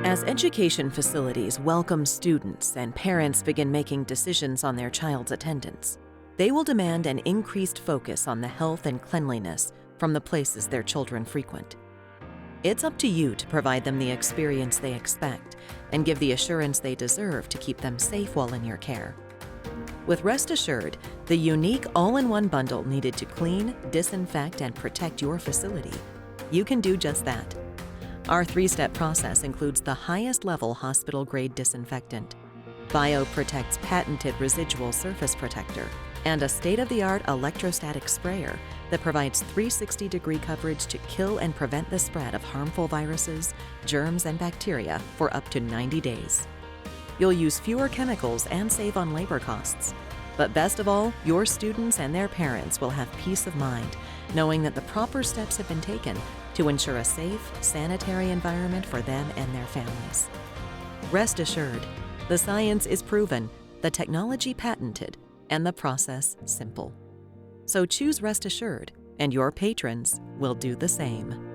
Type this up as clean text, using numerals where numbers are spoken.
As education facilities welcome students and parents begin making decisions on their child's attendance, they will demand an increased focus on the health and cleanliness from the places their children frequent. It's up to you to provide them the experience they expect and give the assurance they deserve to keep them safe while in your care. With Rest Assured, the unique all-in-one bundle needed to clean, disinfect, and protect your facility, you can do just that. Our 3-step process includes the highest level hospital-grade disinfectant, BioProtect's patented residual surface protector, and a state-of-the-art electrostatic sprayer that provides 360-degree coverage to kill and prevent the spread of harmful viruses, germs, and bacteria for up to 90 days. You'll use fewer chemicals and save on labor costs. But best of all, your students and their parents will have peace of mind, knowing that the proper steps have been taken to ensure a safe, sanitary environment for them and their families. Rest assured, the science is proven, the technology patented, and the process simple. So choose Rest Assured, and your patrons will do the same.